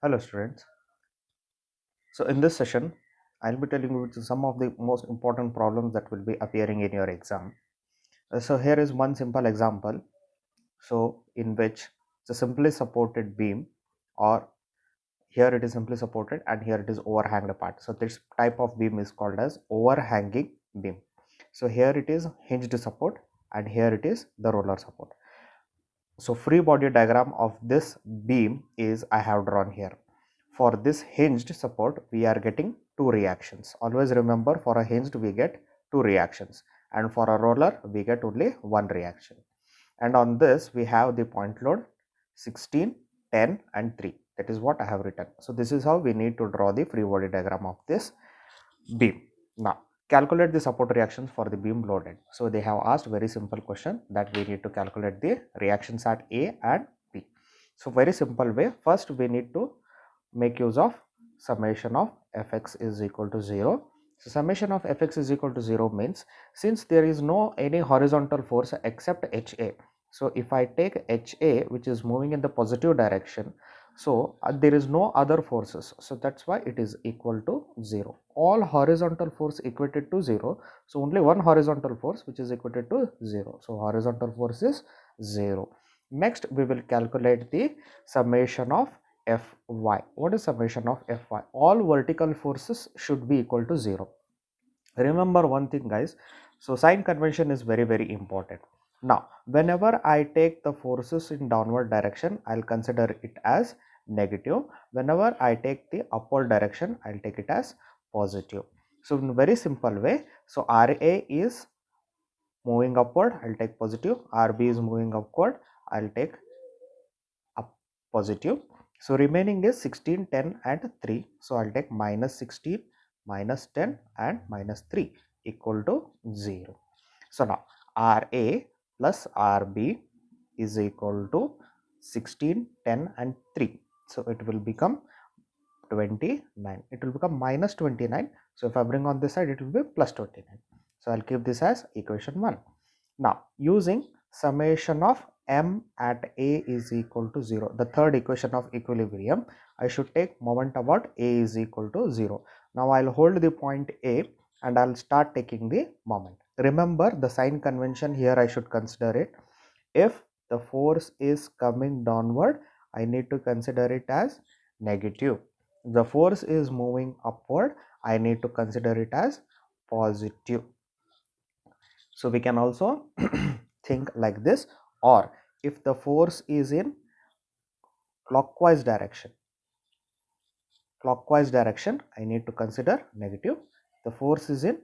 Hello students. So in this session, I'll be telling you some of the most important problems that will be appearing in your exam. So here is one simple example. So in which it's a simply supported beam, or here it is simply supported and here it is overhanged part. So this type of beam is called as overhanging beam. So here it is hinged support and here it is the roller support. So free body diagram of this beam is I have drawn here. For this hinged support, we are getting two reactions. Always remember, for a hinged we get two reactions, and for a roller we get only one reaction. And on this we have the point load 16, 10 and 3. That is what I have written. So this is how we need to draw the free body diagram of this beam. Now calculate the support reactions for the beam loaded. So they have asked very simple question that we need to calculate the reactions at A and B. So very simple way, first we need to make use of summation of fx is equal to 0. So summation of fx is equal to 0 means, since there is no any horizontal force except HA, so if I take HA which is moving in the positive direction, so there is no other forces, so that's why it is equal to 0. All horizontal force equated to 0, so only one horizontal force which is equated to 0, so horizontal force is 0. Next we will calculate the summation of Fy. What is summation of Fy? All vertical forces should be equal to 0. Remember one thing guys, so sign convention is very important. Now whenever I take the forces in downward direction, I'll consider it as negative. Whenever I take the upward direction, I'll take it as positive. So in a very simple way, so Ra is moving upward, I'll take positive. Rb is moving upward, I'll take up positive. So remaining is 16, 10 and 3. So I'll take minus 16, minus 10 and minus 3 equal to 0. So now Ra plus Rb is equal to 16, 10 and 3. So it will become 29. It will become minus 29. So if I bring on this side, it will be plus 29. So I'll keep this as equation 1. Now using summation of m at A is equal to 0, the third equation of equilibrium, I should take moment about A is equal to 0. Now I'll hold the point A and I'll start taking the moment. Remember the sign convention here, I should consider it. If the force is coming downward, I need to consider it as negative. The force is moving upward, I need to consider it as positive. So we can also think like this, or if the force is in clockwise direction, I need to consider negative. The force is in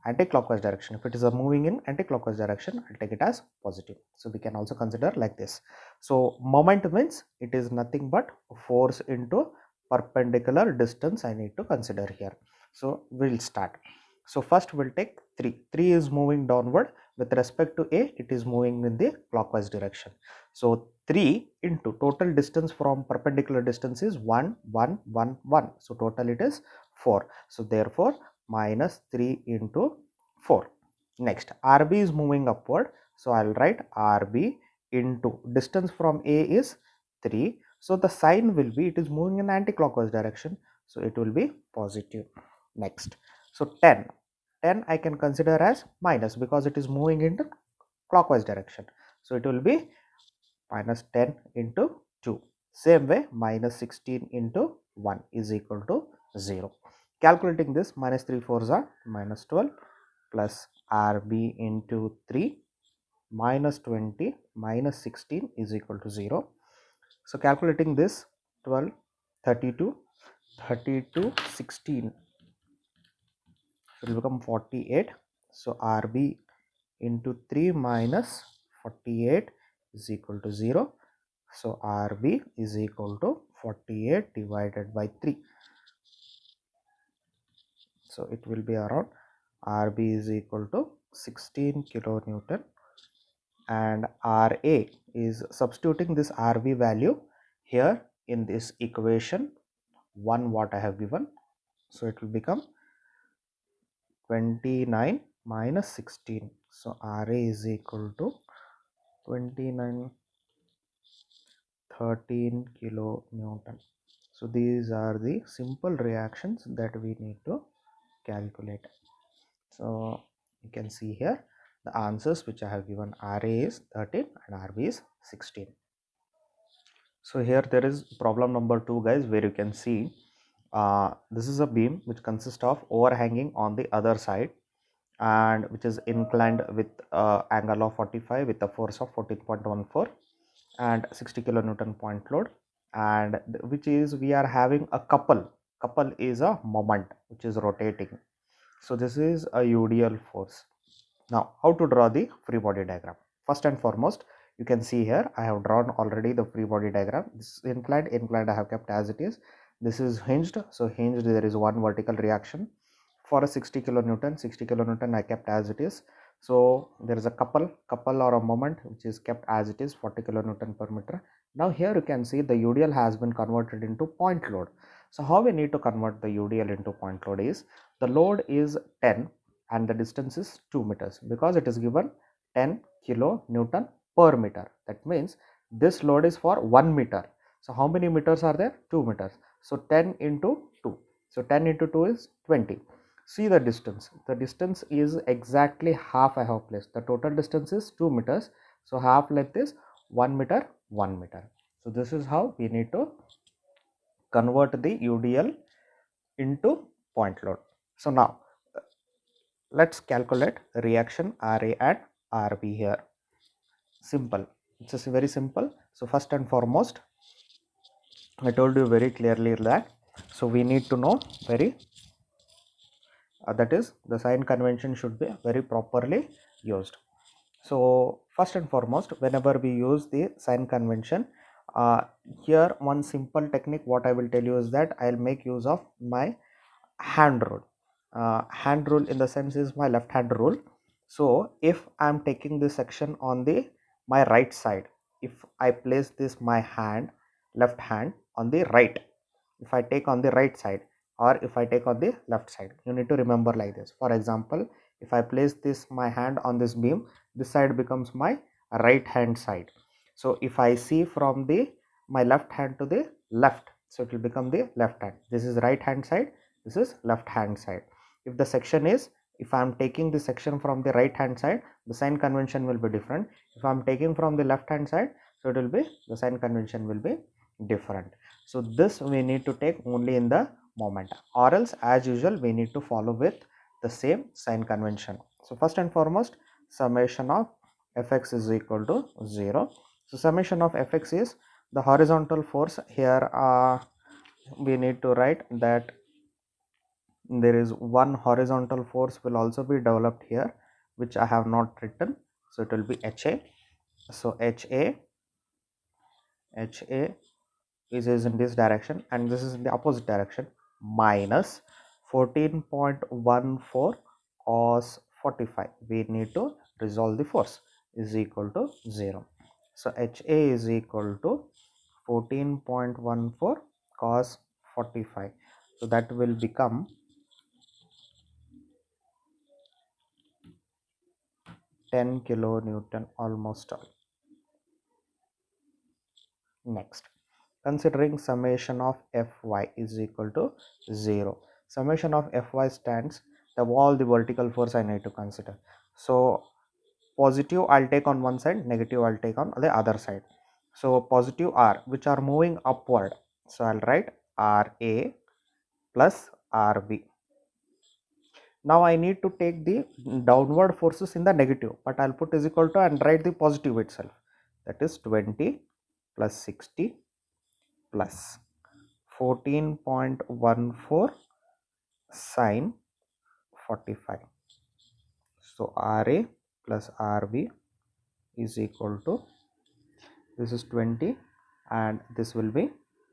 anti-clockwise direction, if it is moving in anti-clockwise direction, I'll take it as positive. So we can also consider like this. So moment means it is nothing but force into perpendicular distance I need to consider here. So we'll start. So first we'll take 3. 3 is moving downward. With respect to A, it is moving in the clockwise direction. So 3 into total distance from perpendicular distance is 1, 1, 1, 1. So total it is 4. So therefore minus 3 into 4. Next, RB is moving upward. So I'll write RB into distance from A is 3. So the sign will be, it is moving in anti-clockwise direction. So it will be positive. Next, so 10 I can consider as minus because it is moving into clockwise direction. So it will be minus 10 into 2. Same way, minus 16 into 1 is equal to 0. Calculating this, minus 3 4s are minus 12 plus RB into 3 minus 20 minus 16 is equal to 0. So calculating this, 12, 32, 32, 16 will become 48. So RB into 3 minus 48 is equal to 0. So RB is equal to 48 divided by 3. So it will be around RB is equal to 16 kilonewton, and Ra is substituting this RB value here in this equation 1 what I have given. So it will become 29 minus 16. So Ra is equal to 29, 13 kilonewton. So these are the simple reactions that we need to calculate. So you can see here the answers which I have given. Ra is 13 and Rb is 16. So here there is problem number 2, guys, where you can see this is a beam which consists of overhanging on the other side and which is inclined with angle of 45 with a force of 14.14 and 60 kilonewton point load, and which is we are having a couple is a moment which is rotating. So this is a UDL force. Now how to draw the free body diagram? First and foremost, you can see here I have drawn already the free body diagram. This is inclined I have kept as it is. This is hinged, so hinged there is one vertical reaction for a 60 kilonewton I kept as it is. So there is a couple or a moment which is kept as it is, 40 kilonewton per meter. Now here you can see the UDL has been converted into point load. So how we need to convert the UDL into point load is, the load is 10 and the distance is 2 meters because it is given 10 kilonewton per meter. That means this load is for 1 meter. So how many meters are there? 2 meters. So 10 into 2. So 10 into 2 is 20. See the distance. The distance is exactly half I have placed. The total distance is 2 meters. So half length is 1 meter, 1 meter. So this is how we need to convert the UDL into point load. So now let's calculate reaction Ra and Rb here. Simple. It's just very simple. So first and foremost, I told you very clearly that so we need to know that is the sign convention should be very properly used. So first and foremost, whenever we use the sign convention, here one simple technique what I will tell you is that I'll make use of my hand rule. Hand rule in the sense is my left hand rule. So if I am taking this section on the my right side, if I place this my hand, left hand on the right, if I take on the right side or if I take on the left side, you need to remember like this. For example, if I place this my hand on this beam, this side becomes my right hand side. So if I see from the my left hand to the left, so it will become the left hand. This is right hand side, this is left hand side. If the section is, if I am taking the section from the right hand side, the sign convention will be different. If I am taking from the left hand side, so it will be, the sign convention will be different. So this we need to take only in the moment, or else as usual we need to follow with the same sign convention. So first and foremost, summation of Fx is equal to 0. So summation of Fx is the horizontal force. Here we need to write that there is one horizontal force will also be developed here, which I have not written. So it will be HA. So HA is in this direction and this is in the opposite direction, minus 14.14 cos 45. We need to resolve the force, is equal to 0. So HA is equal to 14.14 cos 45. So that will become 10 kilonewton almost all. Next, considering summation of Fy is equal to 0. Summation of Fy stands the all the vertical force I need to consider. So positive I'll take on one side, negative I'll take on the other side. So positive R which are moving upward. So I'll write Ra plus Rb. Now I need to take the downward forces in the negative, but I'll put is equal to and write the positive itself. That is 20 plus 60 plus 14.14 sine 45. So Ra plus Rb is equal to, this is 20 and this will be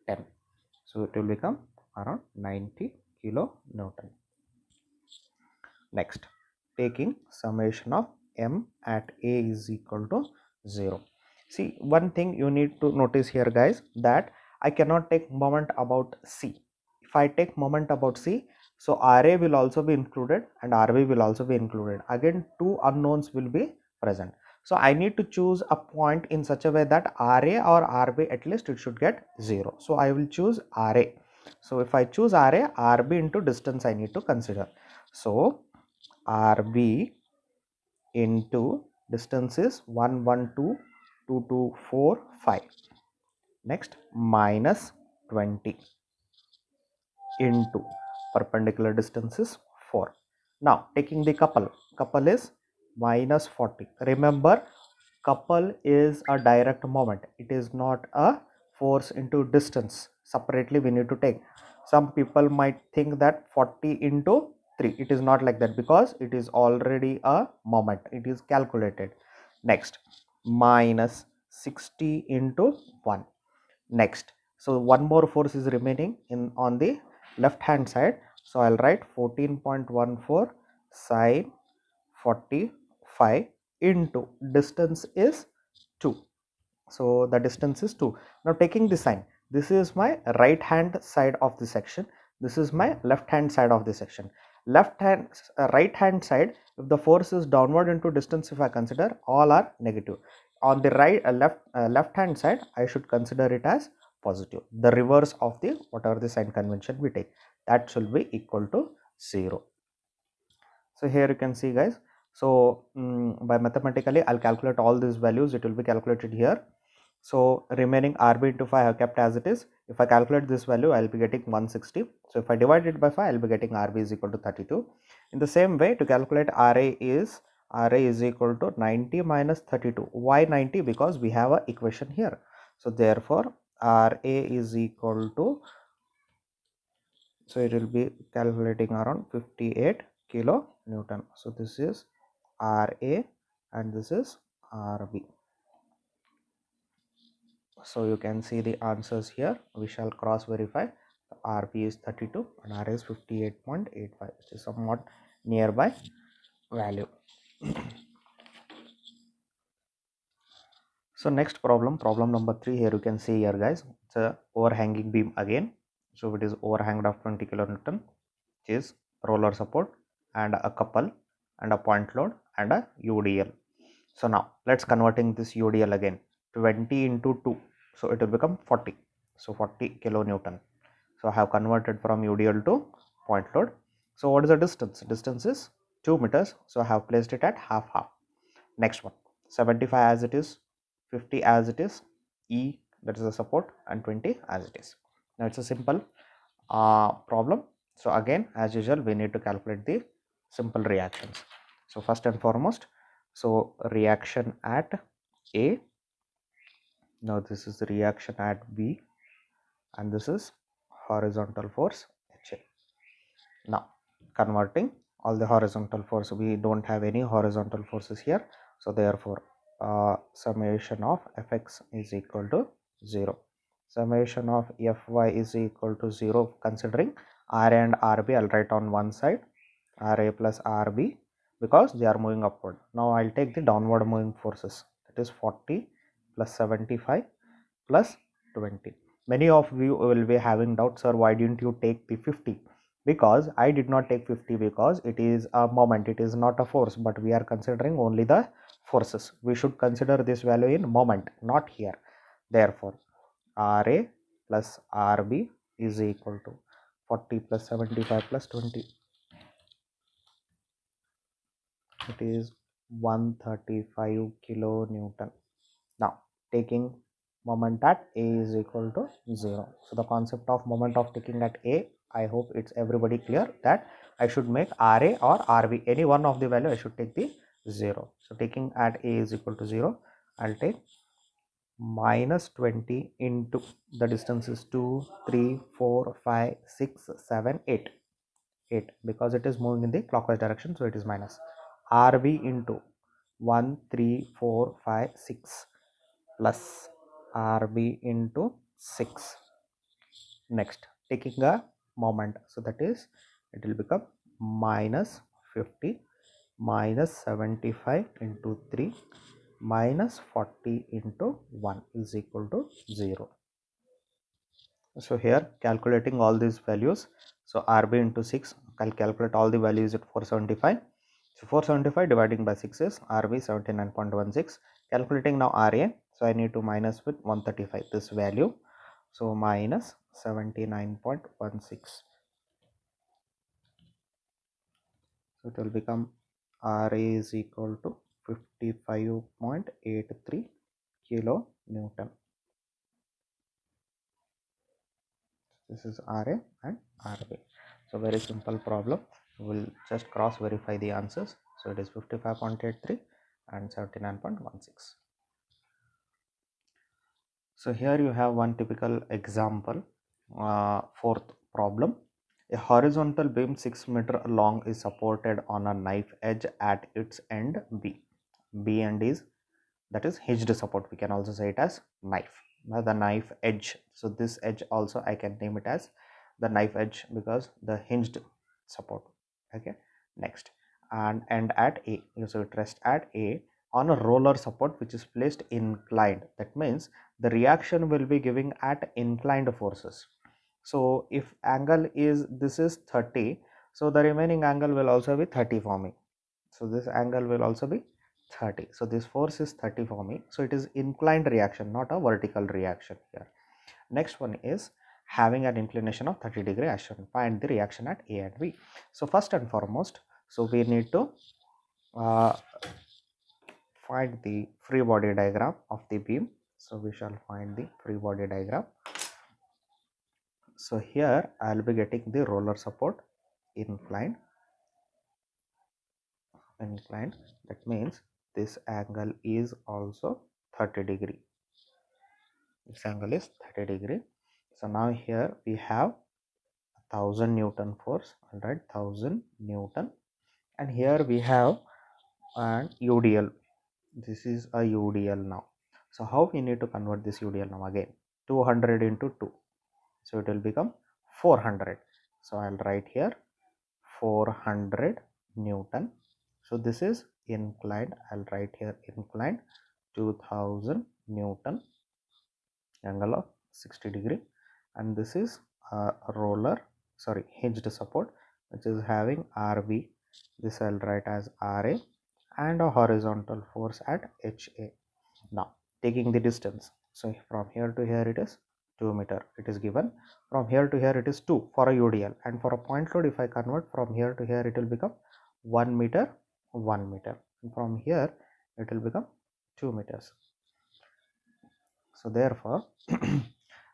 10. So it will become around 90 kilonewton. Next, taking summation of M at A is equal to 0. See, one thing you need to notice here, guys, that I cannot take moment about C. If I take moment about C, so Ra will also be included and Rb will also be included. Again, two unknowns will be present. So I need to choose a point in such a way that RA or RB at least it should get 0. So I will choose RA. So if I choose RA, RB into distance I need to consider. So RB into distance is 1, 1, 2, 2, 2, 4, 5. Next minus 20 into perpendicular distance is 4. Now taking the couple is minus 40. Remember, couple is a direct moment, it is not a force into distance. Separately we need to take. Some people might think that 40 into 3, it is not like that because it is already a moment, it is calculated. Next minus 60 into 1. Next, so one more force is remaining in on the left hand side, so I'll write 14.14 sine 45 into distance is 2. So the distance is 2. Now taking the sign, this is my right hand side of the section, this is my left hand side of the section. Right hand side, if the force is downward into distance, if I consider, all are negative. On the left hand side, I should consider it as positive, the reverse of the whatever the sign convention we take, that should be equal to 0. So here you can see, guys, so by mathematically I'll calculate all these values, it will be calculated here. So remaining RB into 5 I have kept as it is. If I calculate this value, I will be getting 160. So if I divide it by 5, I will be getting RB is equal to 32. In the same way, to calculate RA is equal to 90 minus 32. Why 90? Because we have a equation here. So therefore RA is equal to, so it will be calculating around 58 kilo Newton. So this is RA and this is RB. So you can see the answers here. We shall cross verify. RB is 32 and R is 58.85, which is somewhat nearby value. So next problem number 3, here you can see here, guys, it's a overhanging beam again. So it is overhanged of 20 kilonewton, which is roller support and a couple and a point load and a UDL. So now let's converting this UDL again. 20 into 2, so it will become 40. So 40 kilonewton. So I have converted from UDL to point load. So what is the distance? Distance is 2 meters. So I have placed it at half. Next one, 75 as it is, 50 as it is, E, that is the support, and 20 as it is. Now it's a simple problem. So again, as usual, we need to calculate the simple reactions. So first and foremost, so reaction at A. Now this is the reaction at B, and this is horizontal force HA. Now converting all the horizontal force, we don't have any horizontal forces here, so therefore summation of Fx is equal to 0. Summation of Fy is equal to 0, considering Ra and Rb I'll write on one side, Ra plus Rb, because they are moving upward. Now I'll take the downward moving forces, that is 40 plus 75 plus 20. Many of you will be having doubts, sir, why didn't you take the 50? Because I did not take 50 because it is a moment, it is not a force, but we are considering only the forces. We should consider this value in moment, not here. Therefore Ra plus Rb is equal to 40 plus 75 plus 20. It is 135 kilonewton. Now taking moment at A is equal to 0. So the concept of moment of taking at A, I hope it's everybody clear that I should make RA or RB, any one of the value I should take the 0. So taking at A is equal to 0, I'll take minus 20 into the distance is 2, 3, 4, 5, 6, 7, 8. 8 because it is moving in the clockwise direction, so it is minus. RB into 1, 3, 4, 5, 6 plus RB into 6. Next, taking a moment, so that is it will become minus 50 minus 75 into 3 minus 40 into 1 is equal to 0. So here calculating all these values, so RB into 6, I'll calculate all the values at 475. So 475 dividing by 6 is RB 79.16. Calculating now RA. So I need to minus with 135 this value. So minus 79.16. So it will become RA is equal to 55.83 kilo Newton. This is RA and RB. So very simple problem. We'll just cross verify the answers. So it is 55.83 and 79.16. So here you have one typical example. Fourth problem. A horizontal beam 6 meter long is supported on a knife edge at its end B. B end is, that is hinged support. We can also say it as knife. Now the knife edge. So this edge also I can name it as the knife edge because the hinged support. Okay. Next, and at A. So it rests at A on a roller support which is placed inclined. That means the reaction will be giving at inclined forces. So if angle is, this is 30, so the remaining angle will also be 30 for me. So this angle will also be 30. So this force is 30 for me. So it is inclined reaction, not a vertical reaction here. Next one is having an inclination of 30 degree as shown. Find the reaction at A and B. So first and foremost, so we need to find the free body diagram of the beam. So we shall find the free body diagram. So here I will be getting the roller support inclined. That means this angle is also 30 degree. This angle is 30 degree. So now here we have 1000 Newton force, alright, 1000 Newton, and here we have an UDL. This is a UDL now. So how we need to convert this UDL now? Again 200 into 2, so it will become 400. So I'll write here 400 Newton. So this is inclined. I'll write here inclined 2000 Newton, angle of 60 degree, and this is a roller, sorry, hinged support which is having RB. This I'll write as RA, and a horizontal force at HA. Now taking the distance, so from here to here it is 2 meter, it is given. From here to here it is 2 for a UDL, and for a point load if I convert from here to here it will become 1 meter, 1 meter, and from here it will become 2 meters. So therefore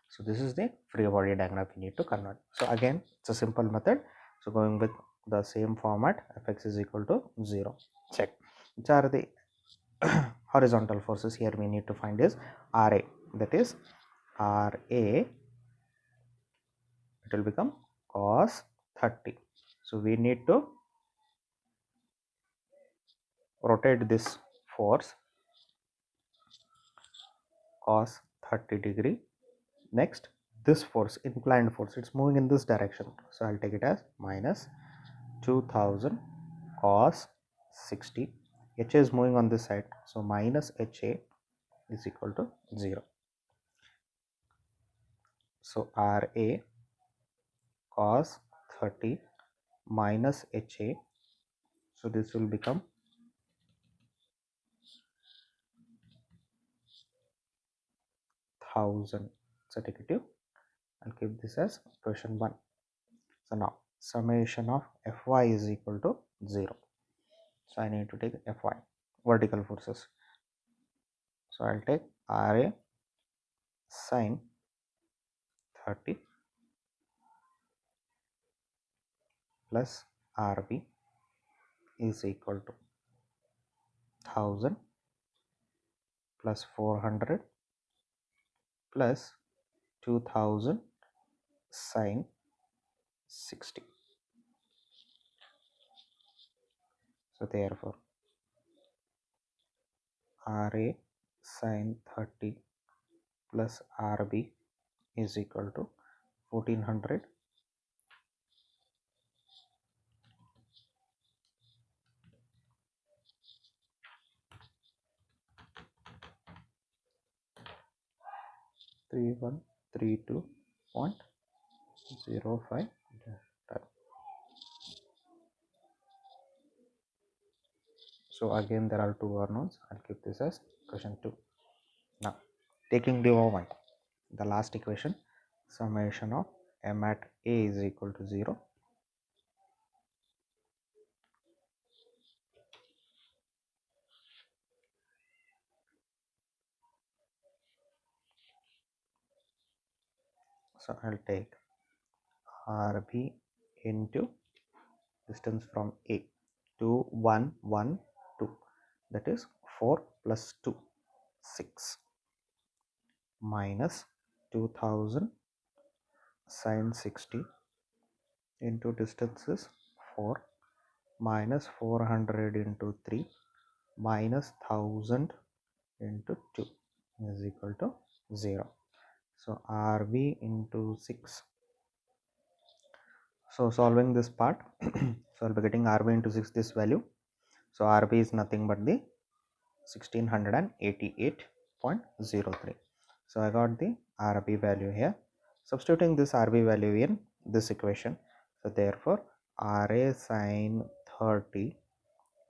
so this is the free body diagram we need to convert. So again it's a simple method. So going with the same format, Fx is equal to 0. Check which are the horizontal forces. Here we need to find is RA, that is RA, it will become cos 30. So we need to rotate this force cos 30 degree. Next, this force, inclined force, it's moving in this direction, so I'll take it as minus 2000 cos 60. HA is moving on this side, so minus HA is equal to 0. So RA cos 30 minus HA, so this will become 1000. So take it, I'll keep this as question 1. So now summation of Fy is equal to 0. So I need to take Fy, vertical forces. So I'll take RA sin 30 plus RB is equal to 1000 plus 400 plus 2000 sin 60. So therefore RA sin 30 plus RB is equal to 1400 3132.05. So again there are two unknowns. I'll keep this as equation 2. Now taking the over 1, the last equation, summation of m at a is equal to 0. So I'll take RB into distance from A to 1 1 2, that is 4 plus 2 6 minus 2000 sine 60 into distance is 4 minus 400 into 3 minus 1000 into 2 is equal to 0. So RB into 6. So solving this part, so I'll be getting RB into 6 this value. So RB is nothing but the 1688.03. So I got the RB value here. Substituting this RB value in this equation. So therefore RA sine 30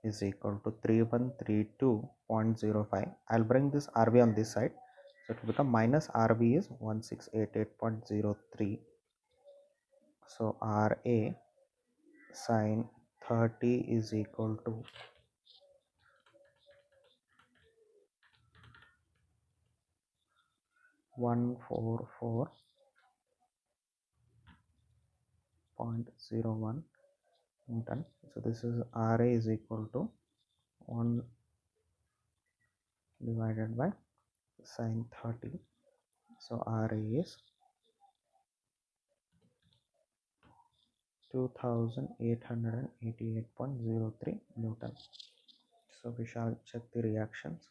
is equal to 3132.05. I'll bring this RB on this side. So it will become minus RB is 1688.03. So RA sine 30 is equal to 144.01 Newton. So this is RA is equal to 1 divided by sine 30. So RA is 2888.03 Newton. So we shall check the reactions.